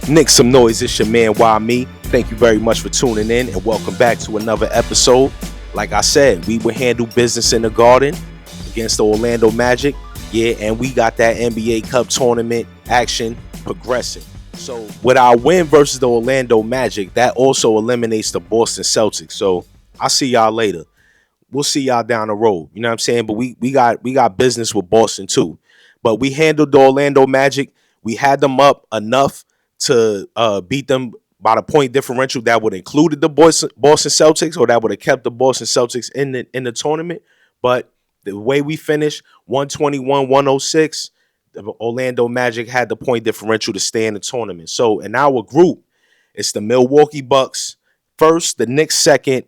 Knicks Some Noise, it's your man, Why Me. Thank you very much for tuning in and welcome back to another episode. Like I said, we will handle business in the Garden against the Orlando Magic. Yeah, and we got that NBA Cup tournament action progressing. So with our win versus the Orlando Magic, that also eliminates the Boston Celtics. So I'll see y'all later. We'll see y'all down the road. You know what I'm saying? But we got business with Boston too. But we handled the Orlando Magic. We had them up enough to beat them by the point differential that would have included the Boston Celtics, or that would have kept the Boston Celtics in the tournament. But the way we finished, 121-106, the Orlando Magic had the point differential to stay in the tournament. So in our group, it's the Milwaukee Bucks first, the Knicks second,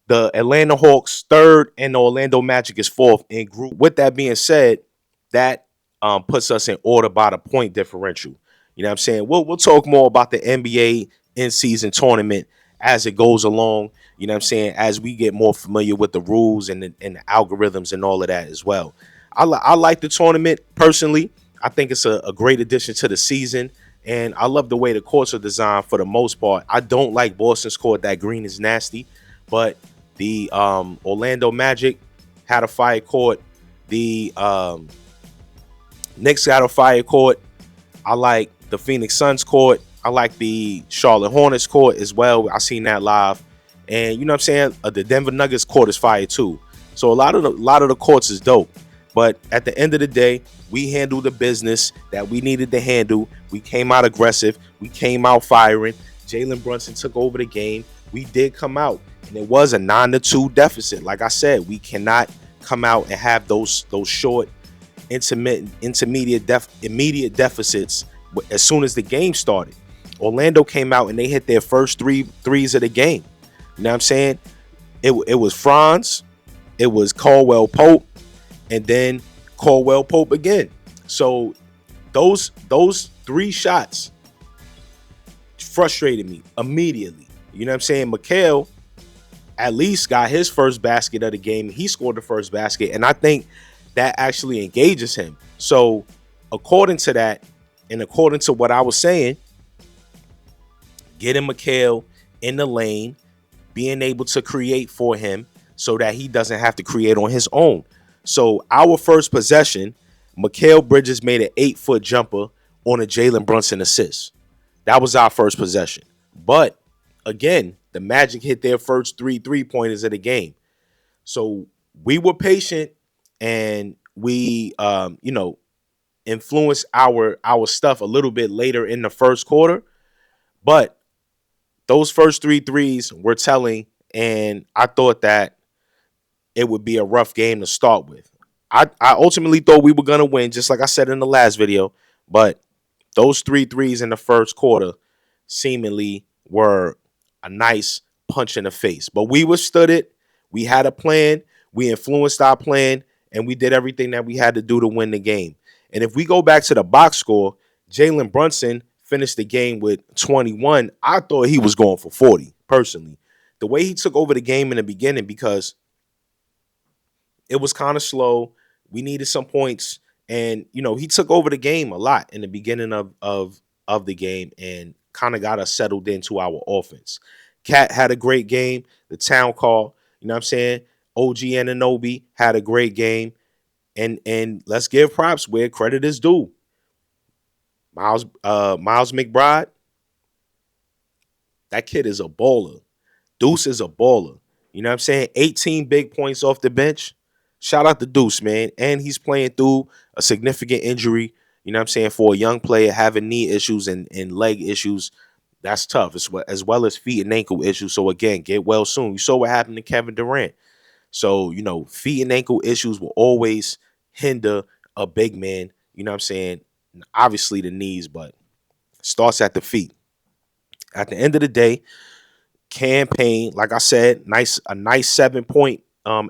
the Atlanta Hawks third, and the Orlando Magic is fourth in group. With that being said, that puts us in order by the point differential. You know what I'm saying? We'll talk more about the NBA in-season tournament as it goes along. You know what I'm saying? As we get more familiar with the rules and the algorithms and all of that as well. I like the tournament personally. I think it's a great addition to the season. And I love the way the courts are designed for the most part. I don't like Boston's court. That green is nasty. But the Orlando Magic had a fire court. The Knicks got a fire court. I like the Phoenix Suns court. I like the Charlotte Hornets court as well. I seen that live. And you know what I'm saying? The Denver Nuggets court is fire too. So a lot of the courts is dope. But at the end of the day, we handled the business that we needed to handle. We came out aggressive. We came out firing. Jalen Brunson took over the game. We did come out, and it was a 9-2 deficit. Like I said, we cannot come out and have those short, immediate deficits as soon as the game started. Orlando came out and they hit their first three threes of the game. You know what I'm saying? It was Franz, it was Caldwell Pope, and then Caldwell Pope again. So those three shots frustrated me immediately. You know what I'm saying? Mikal at least got his first basket of the game. He scored the first basket, and I think that actually engages him. So according to that, and according to what I was saying, getting Mikal in the lane, being able to create for him so that he doesn't have to create on his own. So our first possession, Mikal Bridges made an 8-foot jumper on a Jalen Brunson assist. That was our first possession. But again, the Magic hit their first three three-pointers of the game. So we were patient, and we influenced our stuff a little bit later in the first quarter. But those first three threes were telling, and I thought that it would be a rough game to start with. I ultimately thought we were going to win, just like I said in the last video. But those three threes in the first quarter seemingly were a nice punch in the face. But we withstood it. We had a plan. We influenced our plan, and we did everything that we had to do to win the game. And if we go back to the box score, Jalen Brunson finished the game with 21. I thought he was going for 40, personally. The way he took over the game in the beginning, because it was kind of slow. We needed some points. And, he took over the game a lot in the beginning of the game and kind of got us settled into our offense. Cat had a great game. The town call, you know what I'm saying? OG Anunoby had a great game. And let's give props where credit is due. Miles McBride, that kid is a baller. Deuce is a baller. You know what I'm saying? 18 big points off the bench. Shout out to Deuce, man. And he's playing through a significant injury. You know what I'm saying? For a young player having knee issues and leg issues, that's tough, as well as feet and ankle issues. So, again, get well soon. You saw what happened to Kevin Durant. So, feet and ankle issues will always hinder a big man. You know what I'm saying? Obviously the knees, but starts at the feet. At the end of the day, campaign, like I said, a nice 7-point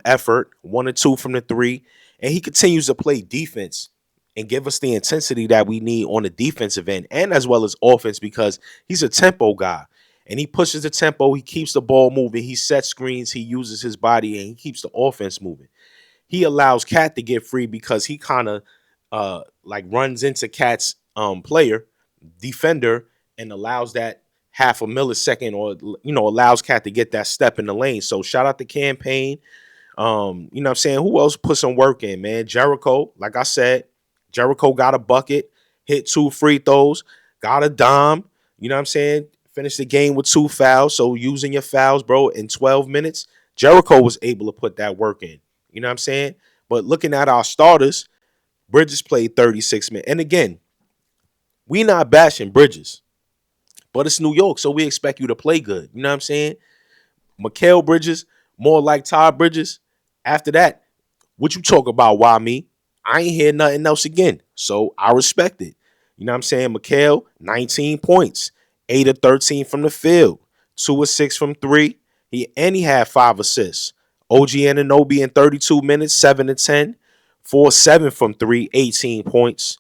effort, 1 or 2 from the three, and he continues to play defense and give us the intensity that we need on the defensive end and as well as offense, because he's a tempo guy and he pushes the tempo. He keeps the ball moving. He sets screens. He uses his body and he keeps the offense moving. He allows Cat to get free because he kind of runs into Cat's player defender and allows that half a millisecond, or allows Cat to get that step in the lane. So shout out the campaign. You know what I'm saying? Who else put some work in, man? Jericho, like I said, Jericho got a bucket, hit 2 free throws, got a dime. You know what I'm saying? Finished the game with 2 fouls. So using your fouls, bro, in 12 minutes, Jericho was able to put that work in. You know what I'm saying? But looking at our starters, Bridges played 36 minutes. And again, we not bashing Bridges, but it's New York, so we expect you to play good. You know what I'm saying? Mikal Bridges, more like Todd Bridges. After that, what you talk about, why me? I ain't hear nothing else again. So I respect it. You know what I'm saying? Mikal, 19 points, 8 of 13 from the field, 2 of 6 from 3. He had 5 assists. OG Anunoby in 32 minutes, 7 of 10, 4 of 7 from 3, 18 points.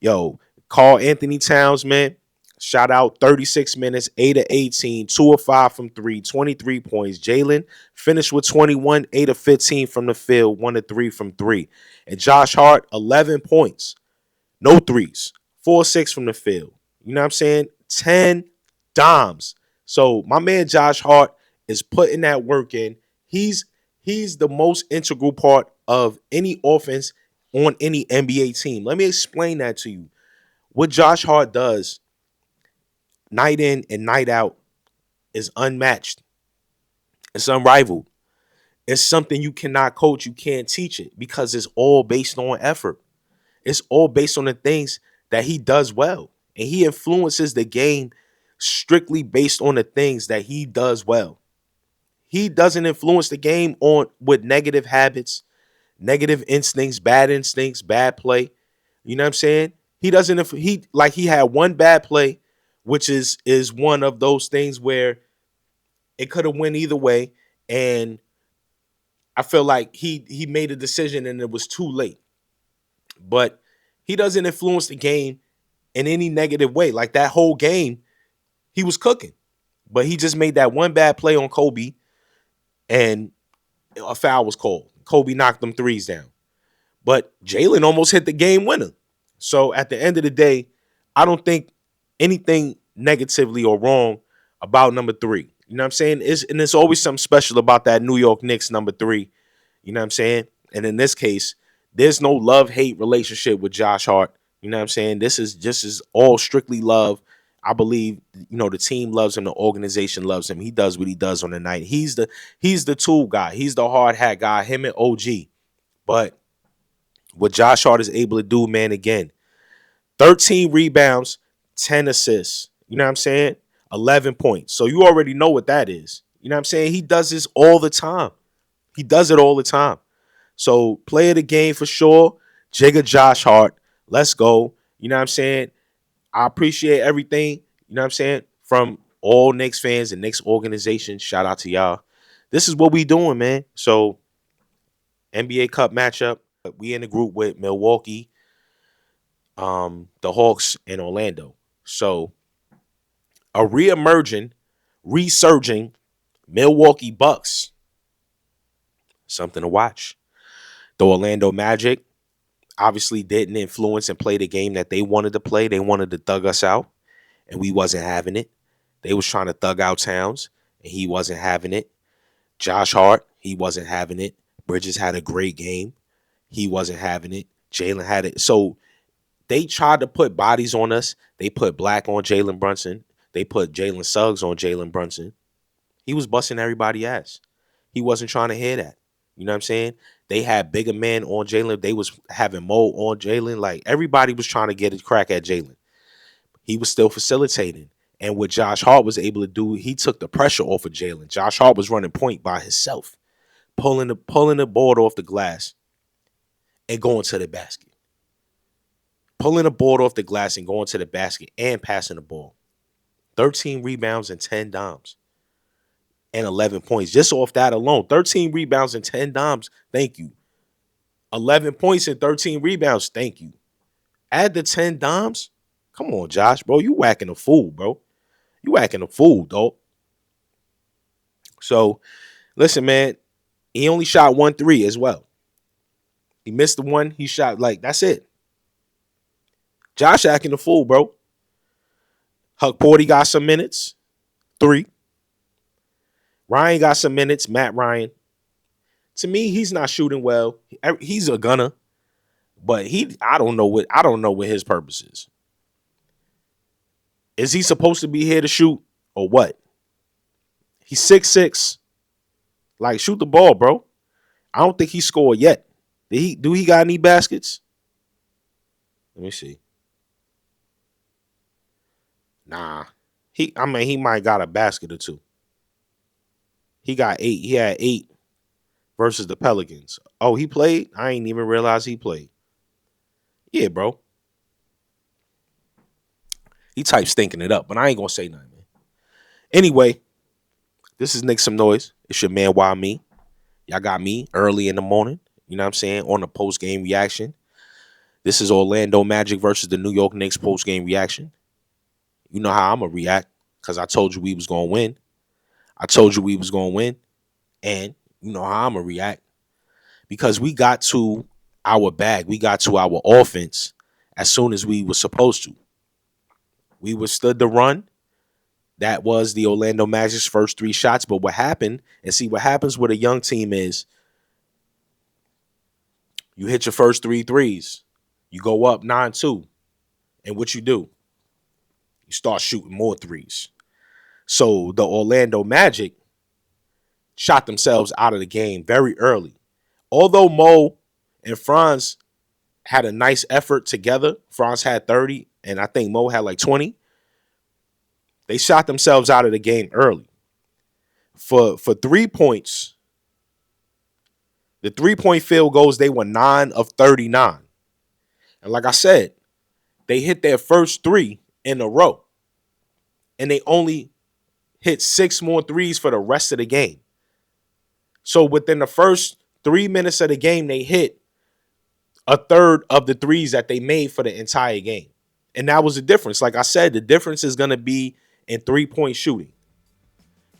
Yo, Carl Anthony Towns, man. Shout out 36 minutes, 8 of 18, 2 of 5 from 3, 23 points. Jalen finished with 21, 8 of 15 from the field, 1 of 3 from 3. And Josh Hart, 11 points, no threes, 4 of 6 from the field. You know what I'm saying? 10 dimes. So my man Josh Hart is putting that work in. He's the most integral part of any offense on any NBA team. Let me explain that to you. What Josh Hart does night in and night out is unmatched. It's unrivaled. It's something you cannot coach. You can't teach it because it's all based on effort. It's all based on the things that he does well. And he influences the game strictly based on the things that he does well. He doesn't influence the game on with negative habits, negative instincts, bad play. You know what I'm saying? He doesn't he had one bad play, which is one of those things where it could have went either way, and I feel like he made a decision and it was too late. But he doesn't influence the game in any negative way. Like that whole game, he was cooking. But he just made that one bad play on Kobe and a foul was called. Kobe knocked them threes down. But Jalen almost hit the game winner. So at the end of the day, I don't think anything negatively or wrong about number 3. You know what I'm saying? It's always something special about that New York Knicks number 3. You know what I'm saying? And in this case, there's no love-hate relationship with Josh Hart. You know what I'm saying? This is all strictly love. I believe, the team loves him, the organization loves him. He does what he does on the night. He's the tool guy. He's the hard hat guy, him and OG. But what Josh Hart is able to do, man, again, 13 rebounds, 10 assists. You know what I'm saying? 11 points. So you already know what that is. You know what I'm saying? He does this all the time. He does it all the time. So play of the game for sure. Jigga Josh Hart. Let's go. You know what I'm saying? I appreciate everything, you know what I'm saying, from all Knicks fans and Knicks organization. Shout out to y'all. This is what we doing, man. So NBA Cup matchup. We in the group with Milwaukee, the Hawks, and Orlando. So a resurging Milwaukee Bucks. Something to watch. The Orlando Magic obviously didn't influence and play the game that they wanted to play. They wanted to thug us out, and we wasn't having it. They was trying to thug out Towns, and he wasn't having it. Josh Hart, he wasn't having it. Bridges had a great game. He wasn't having it. Jalen had it. So they tried to put bodies on us. They put Black on Jalen Brunson. They put Jalen Suggs on Jalen Brunson. He was busting everybody's ass. He wasn't trying to hear that. You know what I'm saying? They had bigger men on Jalen. They was having Mo on Jalen. Like, everybody was trying to get a crack at Jalen. He was still facilitating. And what Josh Hart was able to do, he took the pressure off of Jalen. Josh Hart was running point by himself, pulling the board off the glass and going to the basket. Pulling the board off the glass and going to the basket and passing the ball. 13 rebounds and 10 dimes. And 11 points. Just off that alone. 13 rebounds and 10 dimes. Thank you. 11 points and 13 rebounds. Thank you. Add the 10 dimes. Come on, Josh, bro. You whacking a fool, bro. You whacking a fool, dog. So, listen, man. He only shot 1-3 as well. He missed the one. He shot, that's it. Josh acting a fool, bro. Huck Porty got some minutes, 3. Ryan got some minutes, Matt Ryan. To me, he's not shooting well. He's a gunner, but I don't know what his purpose is. Is he supposed to be here to shoot or what? He's 6'6". Like, shoot the ball, bro. I don't think he scored yet. Do he got any baskets? Let me see. Nah. He might got a basket or two. He got 8. He had 8 versus the Pelicans. Oh, he played? I ain't even realize he played. Yeah, bro. He type stinking it up, but I ain't gonna say nothing, man. Anyway, this is Knicks Some Noise. It's your man, Why Me. Y'all got me early in the morning, you know what I'm saying, on the post-game reaction. This is Orlando Magic versus the New York Knicks post-game reaction. You know how I'm going to react because I told you we was going to win. And you know how I'm going to react because we got to our bag. We got to our offense as soon as we were supposed to. We withstood the run. That was the Orlando Magic's first 3 shots. But what happened, and see what happens with a young team is you hit your first 3 threes. You go up 9-2. And what you do? You start shooting more threes. So the Orlando Magic shot themselves out of the game very early. Although Mo and Franz had a nice effort together, Franz had 30, and I think Mo had like 20. They shot themselves out of the game early. For 3 points, the 3-point field goals, they were 9 of 39. And like I said, they hit their first 3 in a row. And they only hit 6 more threes for the rest of the game. So within the first 3 minutes of the game, they hit a third of the threes that they made for the entire game. And that was the difference. Like I said, the difference is going to be in 3-point shooting.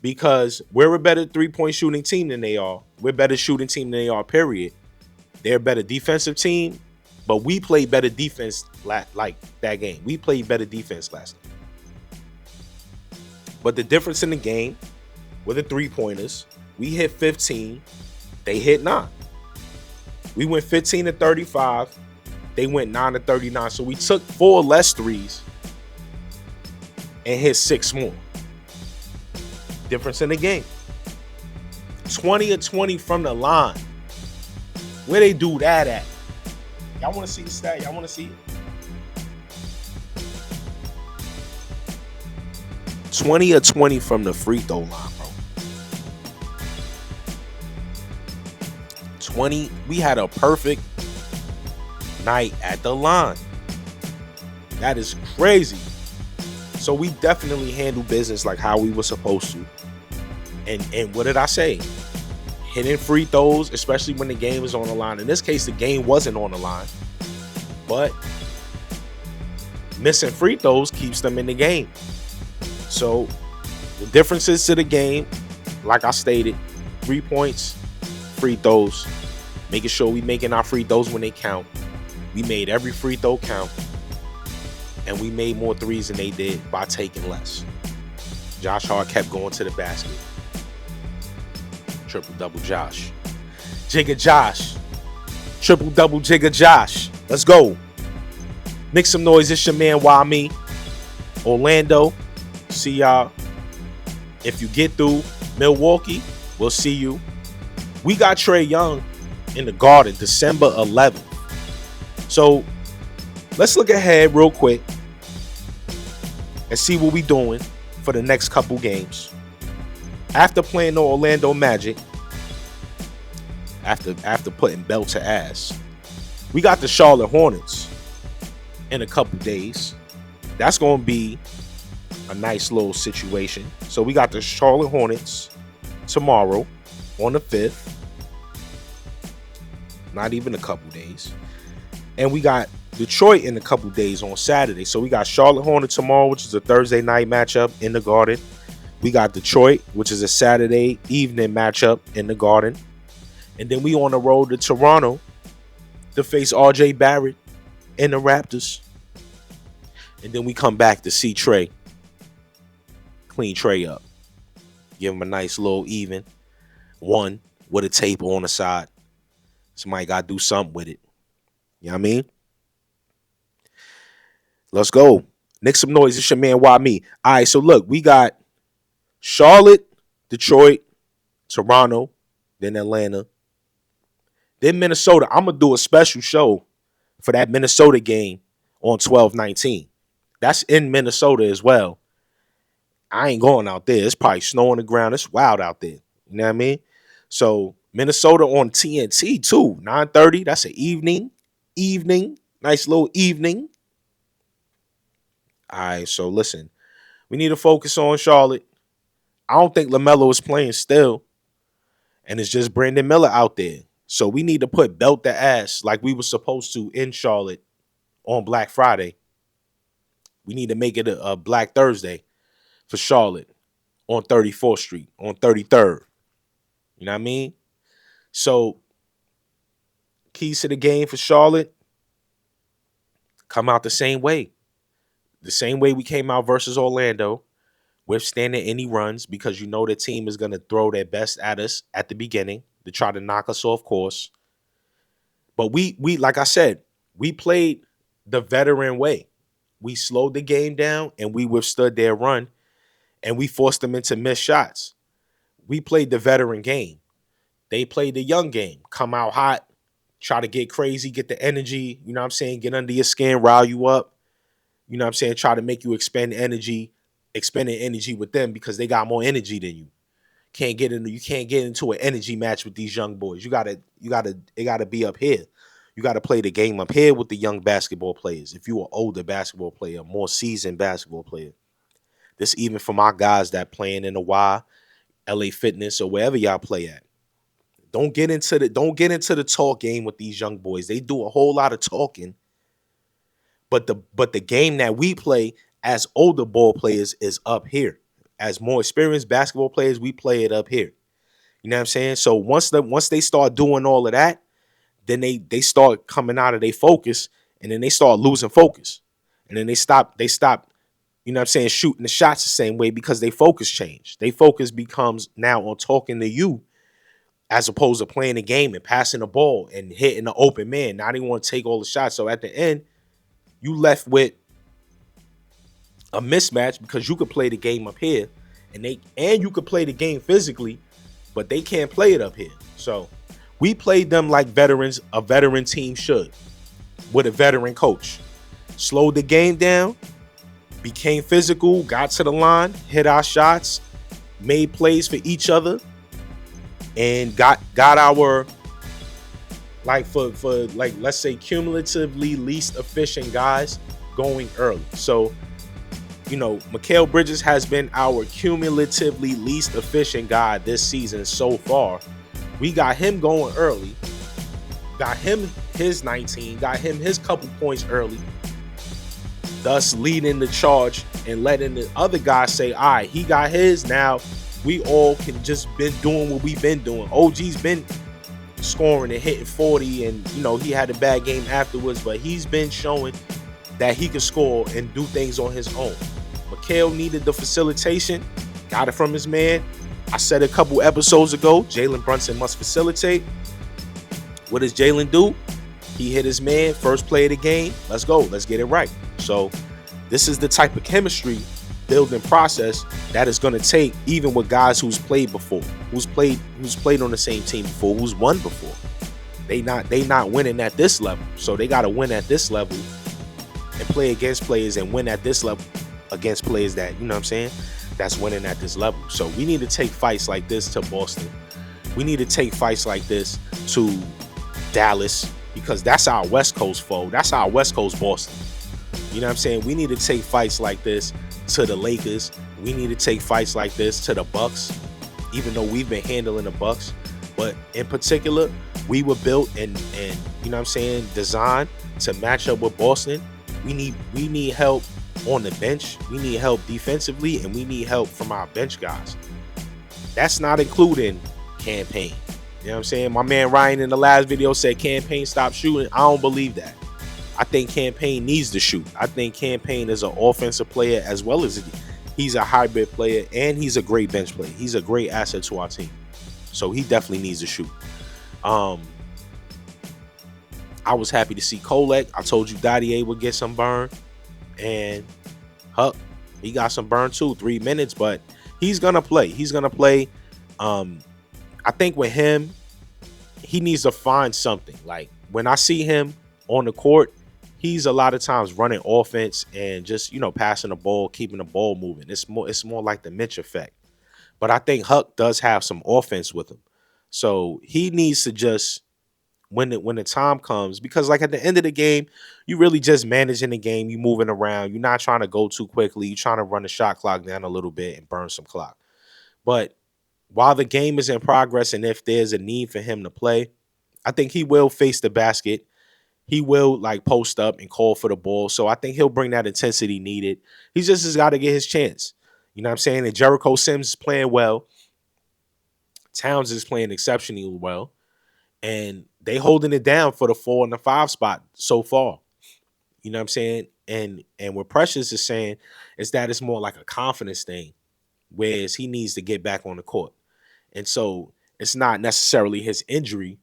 Because we're a better 3-point shooting team than they are. We're a better shooting team than they are, period. They're a better defensive team. But we played better defense like that game. We played better defense last night. But the difference in the game were the 3-pointers. We hit 15. They hit 9. We went 15 to 35. They went 9 to 39. So we took 4 less threes and hit 6 more. Difference in the game. 20 or 20 from the line. Where they do that at? Y'all want to see the stat? Y'all want to see it? 20 or 20 from the free throw line, bro. 20. We had a perfect night at the line. That is crazy. So we definitely handled business like how we were supposed to. And what did I say? Hitting free throws, especially when the game is on the line. In this case, the game wasn't on the line. But missing free throws keeps them in the game. So the differences to the game, like I stated, 3 points, free throws, making sure we making our free throws when they count. We made every free throw count. And we made more threes than they did by taking less. Josh Hart kept going to the basket. Triple-double Josh. Jigga Josh. Triple-double Jigga Josh. Let's go. Knicks Some Noise. It's your man, Why Me? Orlando. See y'all. If you get through Milwaukee, we'll see you. We got Trae Young in the Garden December 11th. So let's look ahead real quick and see what we doing for the next couple games. After playing the Orlando Magic, after putting belt to ass, we got the Charlotte Hornets in a couple days. That's going to be a nice little situation. So we got the Charlotte Hornets tomorrow on the 5th. Not even a couple days. And we got Detroit in a couple days on Saturday. So we got Charlotte Hornets tomorrow, which is a Thursday night matchup in the Garden. We got Detroit, which is a Saturday evening matchup in the Garden. And then we on the road to Toronto to face RJ Barrett and the Raptors. And then we come back to see Trae clean tray up. Give him a nice little even one with a tape on the side. Somebody got to do something with it. You know what I mean? Let's go. Knicks Some Noise. It's your man, Why Me? All right, so look, we got Charlotte, Detroit, Toronto, then Atlanta, then Minnesota. I'm going to do a special show for that Minnesota game on 12/19. That's in Minnesota as well. I ain't going out there. It's probably snow on the ground. It's wild out there. You know what I mean? So Minnesota on TNT too. 9:30. That's an evening. Nice little evening. All right. So listen, we need to focus on Charlotte. I don't think LaMelo is playing still. And it's just Brandon Miller out there. So we need to put belt the ass like we were supposed to in Charlotte on Black Friday. We need to make it a Black Thursday for Charlotte on 34th Street, on 33rd. You know what I mean? So, keys to the game for Charlotte, come out the same way. The same way we came out versus Orlando, withstanding any runs because you know the team is going to throw their best at us at the beginning to try to knock us off course. But we like I said, we played the veteran way. We slowed the game down and we withstood their run and we forced them into missed shots. We played the veteran game. They played the young game. Come out hot, try to get crazy, get the energy, you know what I'm saying? Get under your skin, rile you up. You know what I'm saying? Try to make you expending energy with them because they got more energy than you. You can't get into an energy match with these young boys. It gotta be up here. You gotta play the game up here with the young basketball players. If you are older basketball player, more seasoned basketball player. This even for my guys that playing in the Y, LA Fitness, or wherever y'all play at. Don't get into the talk game with these young boys. They do a whole lot of talking. But the game that we play as older ball players is up here. As more experienced basketball players, we play it up here. You know what I'm saying? So once they start doing all of that, then they start coming out of their focus, and then they start losing focus. And then they stop, you know what I'm saying, shooting the shots the same way because they focus changed. They focus becomes now on talking to you as opposed to playing the game and passing the ball and hitting the open man. Now they want to take all the shots. So at the end, you left with a mismatch because you could play the game up here and you could play the game physically, but they can't play it up here. So we played them like veterans, a veteran team should, with a veteran coach. Slowed the game down, became physical, got to the line, hit our shots, made plays for each other, and got our, like for like, let's say cumulatively least efficient guys going early. So, you know, Mikal Bridges has been our cumulatively least efficient guy this season so far. We got him going early, got him his 19, got him his couple points early, thus leading the charge and letting the other guy say, all right, he got his. Now we all can just been doing what we've been doing. OG's been scoring and hitting 40, and you know he had a bad game afterwards, but he's been showing that he can score and do things on his own. Mikal needed the facilitation, got it from his man. I said a couple episodes ago, Jalen Brunson must facilitate. What does Jalen do? He hit his man, first play of the game. Let's go. Let's get it right. So this is the type of chemistry building process that is going to take even with guys who's played before, who's played on the same team before, who's won before. They not winning at this level. So they got to win at this level and play against players and win at this level against players that, you know what I'm saying, that's winning at this level. So we need to take fights like this to Boston. We need to take fights like this to Dallas because that's our West Coast foe. That's our West Coast Boston. You know what I'm saying? We need to take fights like this to the Lakers. We need to take fights like this to the Bucks, even though we've been handling the Bucks. But in particular, we were built and you know what I'm saying, designed to match up with Boston. We need help on the bench. We need help defensively, and we need help from our bench guys. That's not including Campaign. You know what I'm saying? My man Ryan in the last video said Campaign stop shooting. I don't believe that. I think Campaign needs to shoot. I think Campaign is an offensive player as well as He's a hybrid player and he's a great bench player. He's a great asset to our team. So he definitely needs to shoot. Um, I was happy to see Kolek. I told you Dottie would get some burn. And Huck, he got some burn too, 3 minutes, but he's gonna play. He's gonna play. I think with him, he needs to find something. Like when I see him on the court, he's a lot of times running offense and just, passing the ball, keeping the ball moving. It's more like the Mitch effect. But I think Huck does have some offense with him. So he needs to just when the time comes, because like at the end of the game, you really just managing the game, you moving around, you're not trying to go too quickly, you're trying to run the shot clock down a little bit and burn some clock. But while the game is in progress and if there's a need for him to play, I think he will face the basket. He will like post up and call for the ball. So I think he'll bring that intensity needed. He just has got to get his chance. You know what I'm saying? And Jericho Sims is playing well. Towns is playing exceptionally well. And they holding it down for the 4 and the 5 spot so far. You know what I'm saying? And what Precious is saying is that it's more like a confidence thing, whereas he needs to get back on the court. And so it's not necessarily his injury,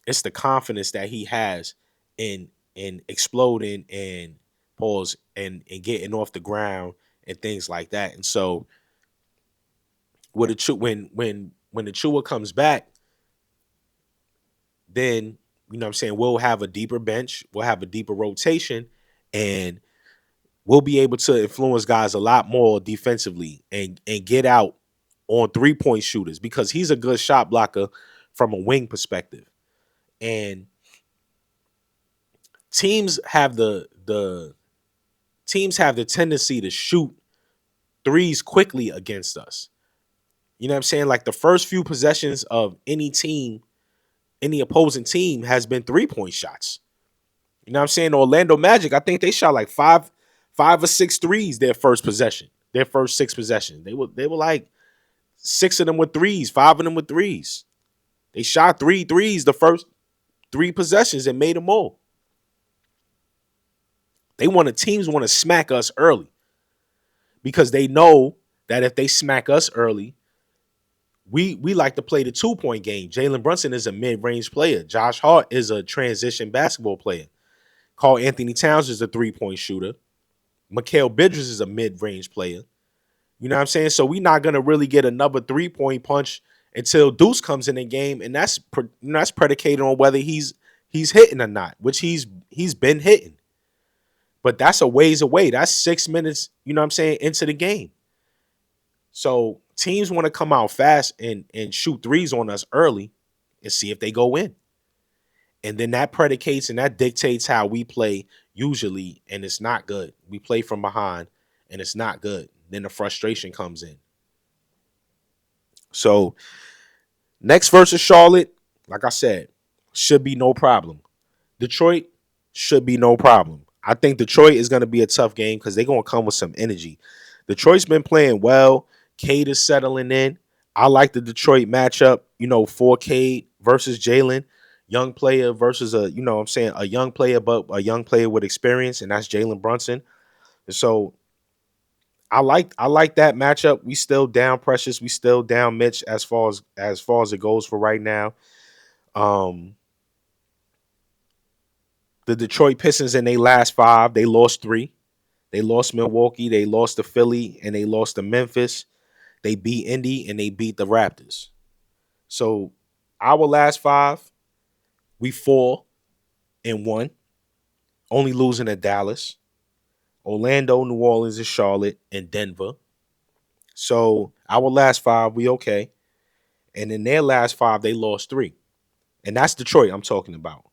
it's the confidence that he has in exploding and pause and getting off the ground and things like that. And so with when the Chua comes back, then we'll have a deeper bench, we'll have a deeper rotation, and we'll be able to influence guys a lot more defensively and get out on 3-point shooters because he's a good shot blocker from a wing perspective. And teams have the tendency to shoot threes quickly against us. You know what I'm saying? Like the first few possessions of any opposing team has been 3-point shots. You know what I'm saying? Orlando Magic, I think they shot like five or six threes their first possession, their first 6 possessions. They were like 6 of them with threes, 5 of them with threes. They shot 3 threes the first 3 possessions and made them all. Teams want to smack us early because they know that if they smack us early, we like to play the 2-point game. Jalen Brunson is a mid-range player. Josh Hart is a transition basketball player. Karl Anthony Towns is a 3-point shooter. Mikal Bridges is a mid-range player. You know what I'm saying? So we're not going to really get another 3-point punch until Deuce comes in the game, and that's predicated on whether he's hitting or not, which he's been hitting. But that's a ways away. That's 6 minutes, into the game. So teams want to come out fast and shoot threes on us early and see if they go in. And then that predicates and that dictates how we play usually, and it's not good. We play from behind, and it's not good. Then the frustration comes in. So next versus Charlotte, like I said, should be no problem. Detroit should be no problem. I think Detroit is going to be a tough game because they're going to come with some energy. Detroit's been playing well. Cade is settling in. I like the Detroit matchup, for Cade versus Jalen. Young player versus a young player, but a young player with experience, and that's Jalen Brunson. So I like that matchup. We still down Precious. We still down Mitch as far as it goes for right now. The Detroit Pistons in their last 5, they lost 3. They lost Milwaukee, they lost to Philly, and they lost to Memphis. They beat Indy and they beat the Raptors. So our last 5, we 4-1, only losing to Dallas, Orlando, New Orleans, and Charlotte, and Denver. So our last 5, we okay. And in their last 5, they lost 3. And that's Detroit I'm talking about.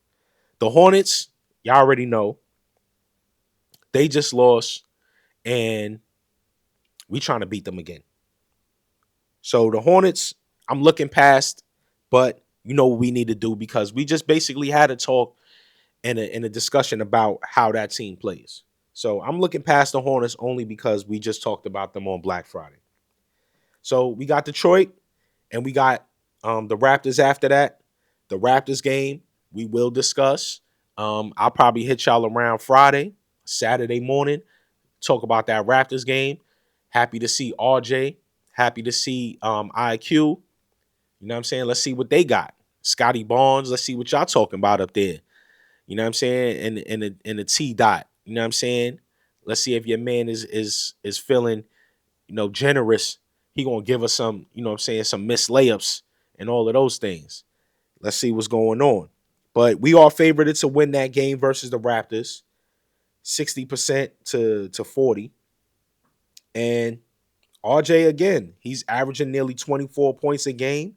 The Hornets, y'all already know, they just lost, and we trying to beat them again. So the Hornets, I'm looking past, but you know what we need to do because we just basically had a talk and a discussion about how that team plays. So I'm looking past the Hornets only because we just talked about them on Black Friday. So we got Detroit, and we got the Raptors after that. The Raptors game we will discuss. I'll probably hit y'all around Friday, Saturday morning, talk about that Raptors game. Happy to see RJ. Happy to see IQ. You know what I'm saying? Let's see what they got. Scotty Barnes. Let's see what y'all talking about up there. You know what I'm saying? And the T dot. You know what I'm saying? Let's see if your man is feeling, generous. He gonna give us some, what I'm saying, some missed layups and all of those things. Let's see what's going on. But we are favored to win that game versus the Raptors, 60% to 40. And RJ again, he's averaging nearly 24 points a game,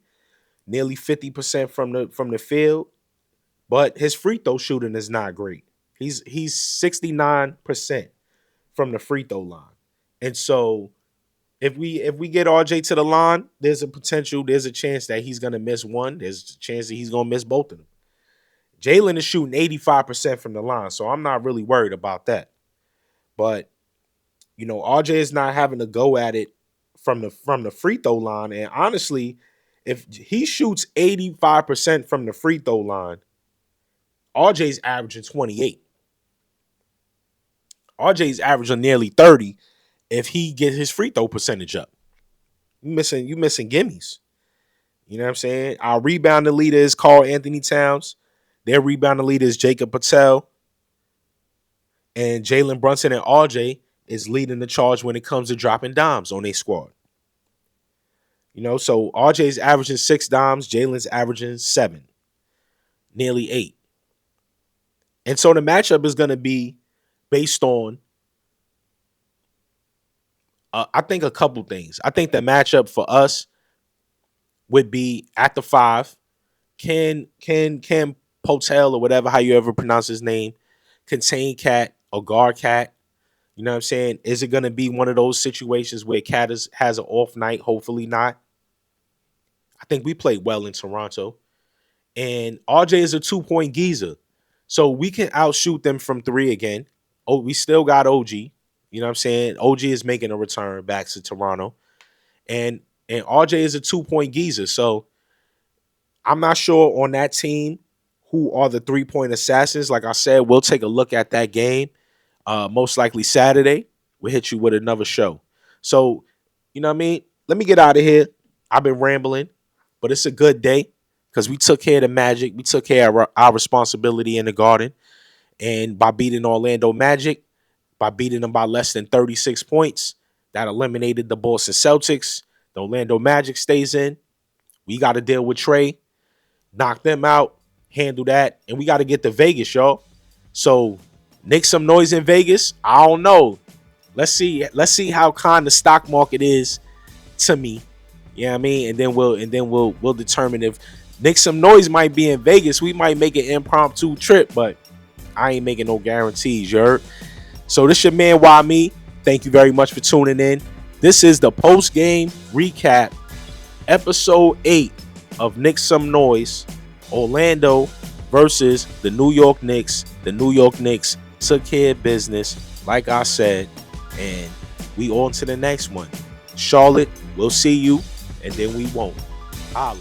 nearly 50% from the field, but his free throw shooting is not great. He's 69% from the free throw line. And so if we get RJ to the line, there's a chance that he's gonna miss one. There's a chance that he's gonna miss both of them. Jalen is shooting 85% from the line, so I'm not really worried about that. But RJ is not having to go at it from the free throw line. And honestly, if he shoots 85% from the free throw line, RJ's averaging 28. RJ's averaging nearly 30 if he gets his free throw percentage up. You missing gimmies. You know what I'm saying? Our rebounding leader is Karl Anthony Towns. Their rebounding leader is Jacob Patel. And Jalen Brunson and RJ is leading the charge when it comes to dropping dimes on their squad. So RJ's averaging 6 dimes, Jalen's averaging 7, nearly 8. And so the matchup is going to be based on, I think, a couple things. I think the matchup for us would be at the 5. Can Potel or whatever, how you ever pronounce his name, contain Cat or guard Cat? You know what I'm saying? Is it going to be one of those situations where Cat has an off night? Hopefully not. I think we played well in Toronto. And RJ is a 2-point geezer. So we can outshoot them from 3 again. Oh, we still got OG. You know what I'm saying? OG is making a return back to Toronto. And RJ is a 2-point geezer. So I'm not sure on that team who are the 3-point assassins. Like I said, we'll take a look at that game. Most likely Saturday. We'll hit you with another show. So, you know what I mean? Let me get out of here. I've been rambling, but it's a good day because we took care of the Magic. We took care of our responsibility in the Garden. And by beating Orlando Magic, by beating them by less than 36 points, that eliminated the Boston Celtics. The Orlando Magic stays in. We got to deal with Trey, knock them out, handle that, and we got to get to Vegas, y'all. So, Knicks Some Noise in Vegas. I don't know. Let's see how kind the stock market is to me. You know what I mean? And then we'll determine if Knicks Some Noise might be in Vegas. We might make an impromptu trip, but I ain't making no guarantees, you heard? So this your man, Why Me? Thank you very much for tuning in. This is the post-game recap, episode 8 of Knicks Some Noise, Orlando versus the New York Knicks. The New York Knicks took care of business, like I said, and we on to the next one. Charlotte, we'll see you, and then we won't. Holla.